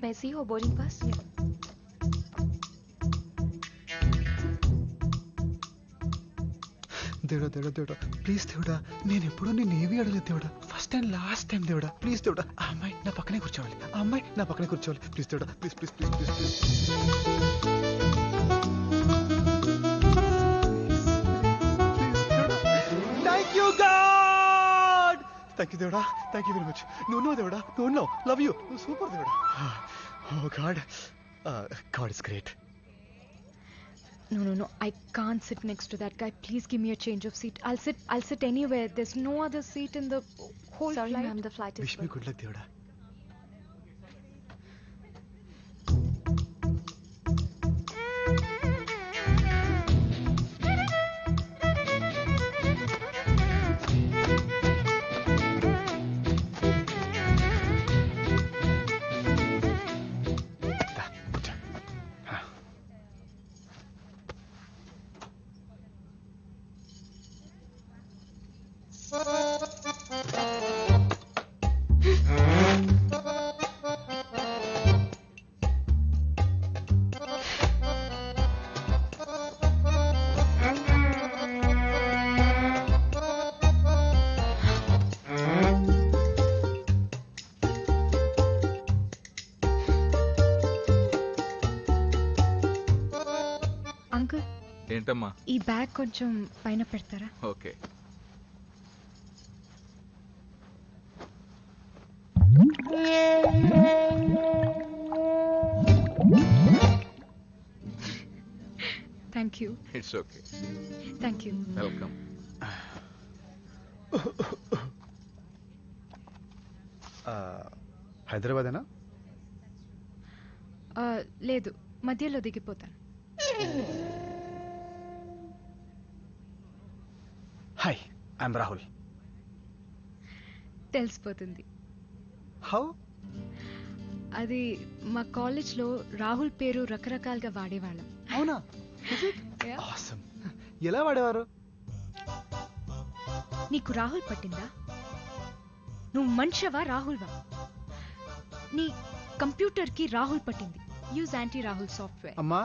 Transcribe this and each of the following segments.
May I see your boarding pass? Yeah. దేవుడా దేవుడా దేవుడా ప్లీజ్ దేవుడా నేను ఎప్పుడూ నేను ఏమీ అడగలేదు దేవుడా ఫస్ట్ అండ్ లాస్ట్ టైం దేవుడా ప్లీజ్ దేవుడా ఆ అమ్మాయి నా పక్కనే కూర్చోవాలి ఆ అమ్మాయి నా పక్కనే కూర్చోవాలి ప్లీజ్ దేవుడా please please please please please thank you god thank you దేవుడా థ్యాంక్ యూ వెరీ మచ్ నువ్వు దేవుడా నువ్వు లవ్ యూ సూపర్ దేవుడా oh god god is great. No. I can't sit next to that guy. Please give me a change of seat. I'll sit anywhere. There's no other seat in the whole Sorry, flight. ma'am, the flight is wish me good luck దేవుడా. Uncle ఏంటమ్మా ఈ bag కొంచెం పైన పెడతారా? Okay. Thank you. It's okay. Thank you. Welcome. హైదరాబాదేనా? లేదు, మధ్యలో దిగిపోతాను. Hi, I'm Rahul. తెలిసిపోతుంది. హౌ? అది మా కాలేజ్లో రాహుల్ పేరు రకరకాలుగా వాడేవాళ్ళం. అవునా? Yeah. ఆసమ్. ఎలా వాడేవారు? నీకు రాహుల్ పట్టిందా? నువ్వు మనిషివా రాహుల్వా? నీ కంప్యూటర్కి రాహుల్ పట్టింది. Use anti Rahul software. అమ్మా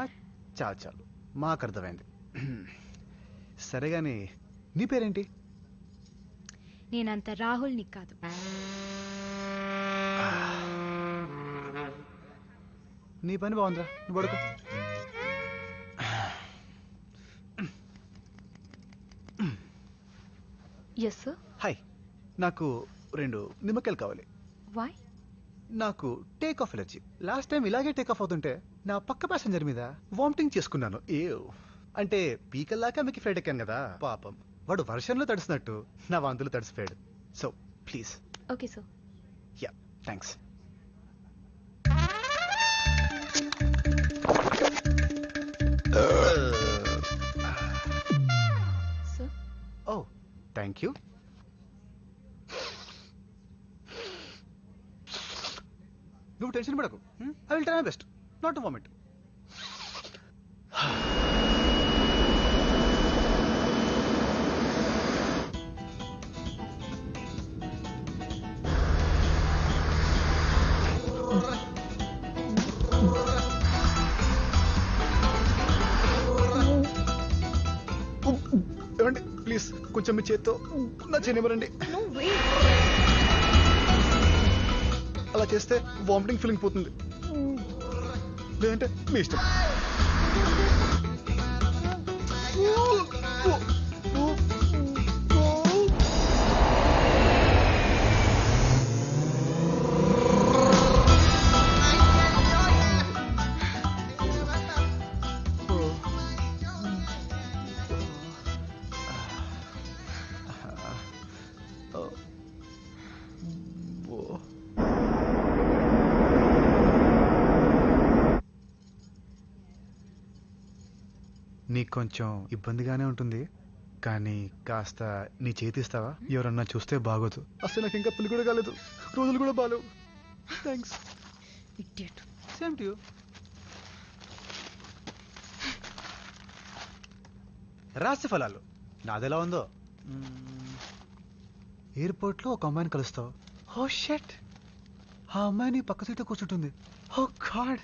చాలు మాకు అర్థమైంది. సరే గాని నీ పేరేంటి? నేనంత రాహుల్ని కాదు. నీ పని బాగుందిరా, నువ్వు పడుకో. Yes sir. హాయ్, నాకు 2 నిమ్మకాయలు కావాలి. వై? నాకు take off allergy. Last time ఇలాగే టేక్ ఆఫ్ అవుతుంటే నా పక్క ప్యాసింజర్ మీద వామిటింగ్ చేసుకున్నాను. అంటే పీకల్లాక మీకు ఫ్లైట్ ఎక్కాను కదా, పాపం వాడు వర్షంలో తడిసినట్టు నా వాంతులు తడిసిపోయాడు. So please. Okay sir. Yeah, thanks. Sir. Oh thank you. నువ్వు టెన్షన్ పడకు. I will try my best not to vomit. ఏమండి ప్లీజ్ కొంచెం మీ చేత్తో నా చేయనివ్వరండి. No way. అలా చేస్తే వామిటింగ్ ఫీలింగ్ పోతుంది, లేదంటే మీ ఇష్టం. నీకు కొంచెం ఇబ్బందిగానే ఉంటుంది, కానీ కాస్త నీ చేతి ఇస్తావా? ఎవరన్నా చూస్తే బాగోదు. అసలు నాకు ఇంకా పెళ్లి కూడా కాలేదు, రోజులు కూడా బాలేవు. Thanks. Idiot. Same to you. రాశి ఫలాలు నాదెలా ఉందో. ఎయిర్పోర్ట్లో ఒక అమ్మాయిని కలుస్తావు. ఓ షట్, ఆ అమ్మాయి నీ పక్క సీట్లో కూర్చుంటుంది. ఓ గాడ్,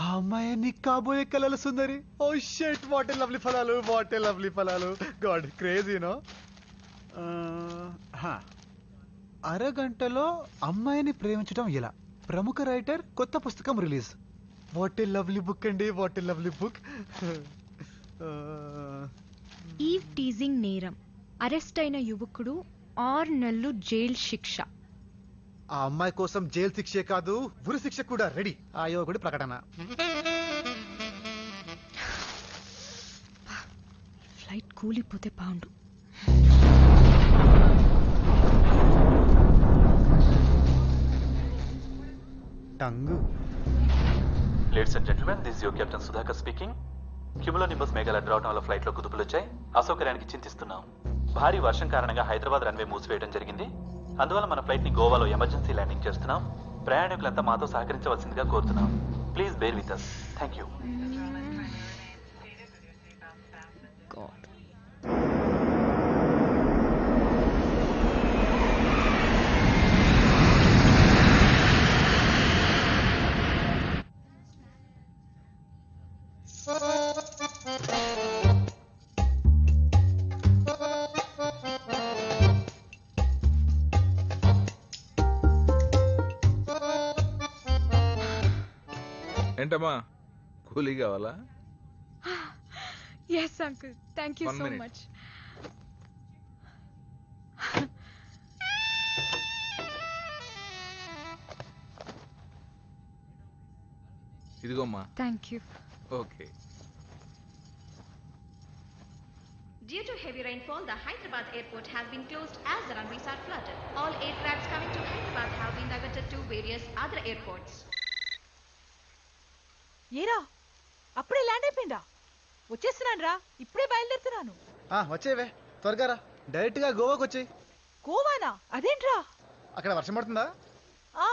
ఆ అమ్మాయి నీ కాబోయే కలల సుందరి. Oh shit, what a lovely ఫలాలు, వాట్ ఏ లవ్లీ ఫలాలు. God, crazy no. అరగంటలో అమ్మాయిని ప్రేమించడం ఎలా? ప్రముఖ రైటర్ కొత్త పుస్తకం release. What a lovely book అండి, what a lovely book. Eve teasing నేరం, అరెస్ట్ అయిన యువకుడు 6 నెలలు జైలు శిక్ష. ఆ అమ్మాయి కోసం జైలు శిక్షే కాదు, ఉరి శిక్ష కూడా రెడీ. ఆ యువకుడి ప్రకటన. ఫ్లైట్ కూలిపోతే బాగుండు. Tongue. Ladies and gentlemen, this your captain Sudhakar speaking. Cumulonimbus మేఘాల రావడం వల్ల ఫ్లైట్లో కుదుపులు వచ్చాయి. అసౌకర్యానికి చింతిస్తున్నాం. భారీ వర్షం కారణంగా హైదరాబాద్ రన్వే మూసివేయడం జరిగింది. అందువల్ల మన ఫ్లైట్ ని గోవాలో ఎమర్జెన్సీ ల్యాండింగ్ చేస్తున్నాం. ప్రయాణికులంతా మాతో సహకరించవలసిందిగా కోరుతున్నాం. Please bear with us. Thank you. ఏంటమ్మా, కూలీ కావాలా? Yes uncle, thank you 1 so minute. Much. ఇదిగోమ్మా. Thank you. Okay. Due to heavy rainfall, the Hyderabad airport has been closed as the runways are flooded. All aircrafts coming to Hyderabad have been diverted to various other airports. ఏరా, అప్పుడే land అయిపోయిందా? వచ్చేస్తున్నాను రా, ఇప్పుడే బయలుదేరుతున్నాను. వచ్చేవే, త్వరగా రా. డైరెక్ట్ గా గోవాకి వచ్చేయి. గోవానా? అదేంట్రా? అక్కడ వర్షం పడుతుందా? ఆ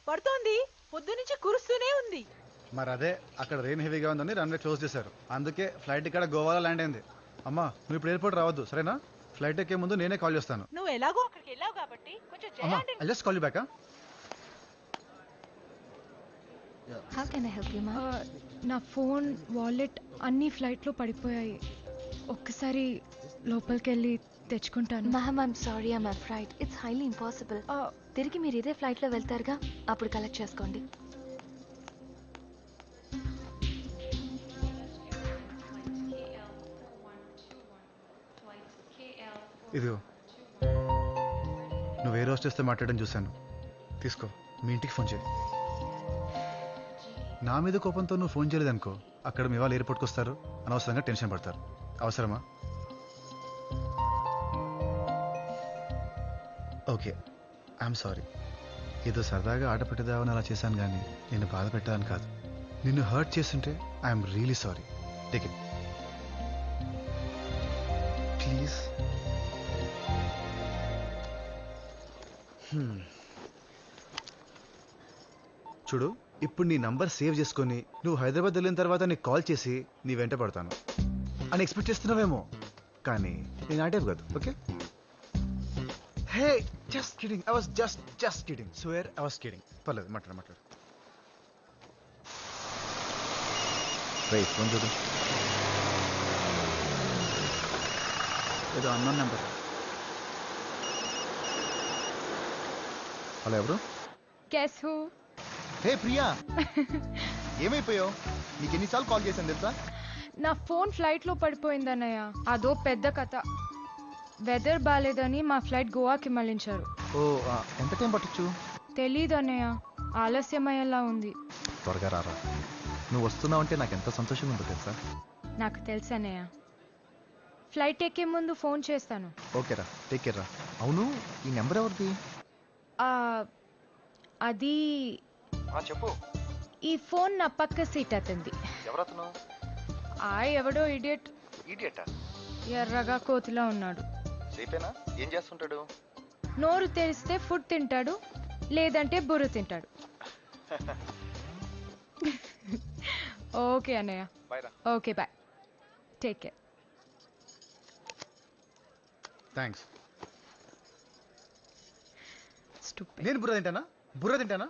పడుతోంది, పొద్దునుంచి కురుస్తూనే ఉంది. మరి అదే, అక్కడ రెయిన్ హెవీగా ఉందని రన్వే క్లోజ్ చేశారు. అందుకే ఫ్లైట్ ఇక్కడ గోవాలో ల్యాండ్ అయింది. అమ్మా, నువ్వు ఇప్పుడు ఎయిర్పోర్ట్ రావద్దు, సరేనా? ఫ్లైట్ ఎక్కే ముందు నేనే కాల్ చేస్తాను. నువ్వు ఎలాగో అక్కడికి వెళ్ళావు కాబట్టి కొంచెం అమ్మా, చేయండి. I just call you back. How can I help you, ma'am? నా ఫోన్, వాలెట్ అన్నీ ఫ్లైట్లో పడిపోయాయి. ఒక్కసారి లోపలికి వెళ్ళి తెచ్చుకుంటాను. Ma'am, I'm sorry, I'm afraid. It's highly impossible. తిరిగి మీరు ఇదే ఫ్లైట్లో వెళ్తారుగా, అప్పుడు కలెక్ట్ చేసుకోండి. ఇదిగో, నువ్వు ఏ రోజు చేస్తే మాట్లాడడం చూశాను. తీసుకో, మీ ఇంటికి ఫోన్ చేయి. నా మీద కోపంతో నువ్వు ఫోన్ చేయలేదనుకో, అక్కడ మీ వాళ్ళు ఎయిర్పోర్ట్కి వస్తారు, అనవసరంగా టెన్షన్ పడతారు. అవసరమా? Okay, I'm sorry. ఏదో సరదాగా ఆట పెట్టదామని అలా చేశాను, కానీ నిన్ను బాధ పెట్టాలని కాదు. నిన్ను హర్ట్ చేస్తుంటే I'm really sorry. Take it please. చూడు, ఇప్పుడు నీ నంబర్ సేవ్ చేసుకొని నువ్వు హైదరాబాద్ వెళ్ళిన తర్వాత నీకు కాల్ చేసి నీ వెంట పడతాను అని ఎక్స్పెక్ట్ చేస్తున్నావేమో, కానీ నేను ఆ టైప్ కాదు. Okay? Hey, just kidding. I was just kidding. Swear I was kidding. పర్లేదు, మాట్లాడు. రైట్, ఫోన్ చూడు. ఏదో అన్నోన్ నెంబర్. హలో, ఎవరు? Guess who? హే ప్రియా, ఏమైపోయావు? నీకు ఎన్నిసార్లు కాల్ చేశాను తెలుసా? నా ఫోన్ ఫ్లైట్లో పడిపోయిందన్నయ్య. అదో పెద్ద కథ. వెదర్ బాలేదని మా ఫ్లైట్ గోవాకి మళ్ళించారు. ఓ, ఎంత టైం పట్టచ్చు? తెలీదు అన్నయ్య, ఆలస్యమయ్యేలా ఉంది. త్వరగా రారా. నువ్వు వస్తున్నావు అంటే నాకు ఎంత సంతోషంగా ఉందో తెలుసా? నాకు తెలుసు అన్నయ్య. ఫ్లైట్ ఎక్కే ముందు ఫోన్ చేస్తాను. ఓకేరా, టేక్ కేర్ రా. అవును, ఈ నెంబర్ ఎవరిది? అది చెప్పు. ఈ ఫోన్ నా పక్క సీట్ అతనిది. ఎవరతను? ఎవడో ఇడియట్. ఇడియటా? ఎర్రగా కోతిలా ఉన్నాడు. సేపేనా? ఏం చేస్తుంటాడు? నోరు తెరిస్తే ఫుడ్ తింటాడు, లేదంటే బుర్ర తింటాడు. ఓకే అన్నయ్య. Okay, bye. Take care. Thanks. Stupid. నేను బుర్ర తింటానా? బుర్ర తింటానా?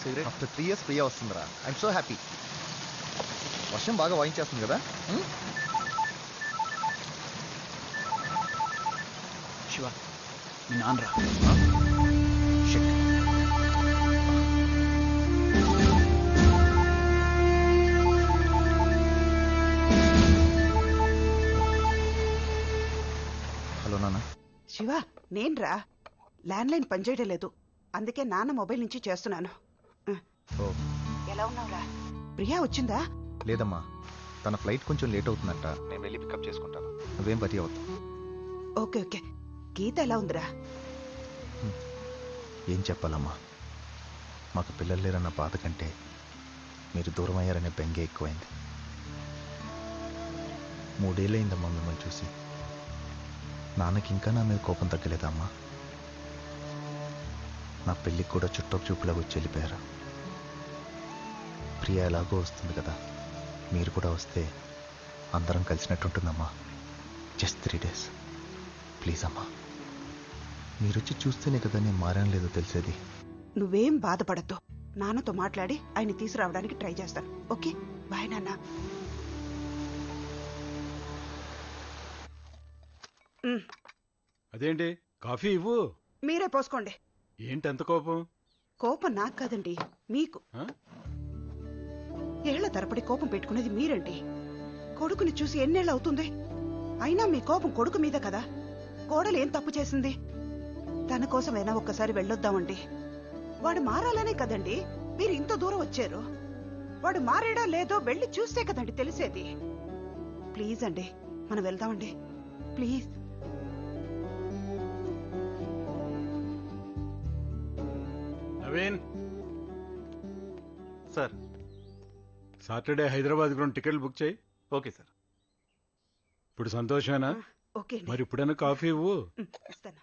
సిగరెట్ ఆఫ్టర్ 3 years ప్రియా వస్తుందిరా. I'm so happy. వర్షం బాగా వాయించేస్తుంది కదా. శివ మీ నాన్నరా. హలో నాన్న. శివ నేన్రా. ల్యాండ్లైన్ పనిచేయడం లేదు, అందుకే నాన్న మొబైల్ నుంచి చేస్తున్నాను. ఎలా ఉన్నావురా? ప్రియా వచ్చిందా? లేదమ్మా, తన ఫ్లైట్ కొంచెం లేట్ అవుతుందంట. నేను వెళ్ళి పికప్ చేసుకుంటాను, నువ్వేం పని అవుతావు. Okay okay. గీత ఎలా ఉందిరా? ఏం చెప్పాలమ్మా, మాకు పిల్లలు లేరన్న బాధ కంటే మీరు దూరం అయ్యారనే బెంగే ఎక్కువైంది. 3 ఏళ్ళయిందమ్మా మిమ్మల్ని చూసి. నాన్నకి ఇంకా నా మీద కోపం తగ్గలేదమ్మా. నా పెళ్ళికి కూడా చుట్టూ చూపులాగా వచ్చి వెళ్ళిపోయారు. ప్రియ ఎలాగో వస్తుంది కదా, మీరు కూడా వస్తే అందరం కలిసినట్టుంటుందమ్మా. జస్ట్ 3 days ప్లీజ్ అమ్మా. మీరు వచ్చి చూస్తేనే కదా నేను మారాను లేదో తెలిసేది. నువ్వేం బాధపడద్దు, నాన్నతో మాట్లాడి ఆయన తీసుకురావడానికి ట్రై చేస్తాను. ఓకే బాయ్ నాన్న. అదేంటి కాఫీ ఇవ్వు. మీరే పోసుకోండి. ఏంటంత కోపం? కోపం నాకు కాదండి, మీకు. ఏళ్ల తరపడి కోపం పెట్టుకునేది మీరండి. కొడుకుని చూసి ఎన్నేళ్ళు అవుతుంది? అయినా మీ కోపం కొడుకు మీద కదా. కోడలు ఏం తప్పు చేసింది? తన కోసమైనా ఒక్కసారి వెళ్ళొద్దామండి. వాడు మారాలనే కదండి మీరు ఇంత దూరం వచ్చారు. వాడు మారాడో లేదో వెళ్ళి చూస్తే కదండి తెలిసేది. ప్లీజ్ అండి మనం వెళ్దామండి please. Naveen sir, Saturday Hyderabad ground టికెట్లు బుక్ చేయి. Okay sir. ఇప్పుడు సంతోషమేనా? ఓకే మరి ఇప్పుడైనా కాఫీ ఇవ్వు. ఇస్తాను.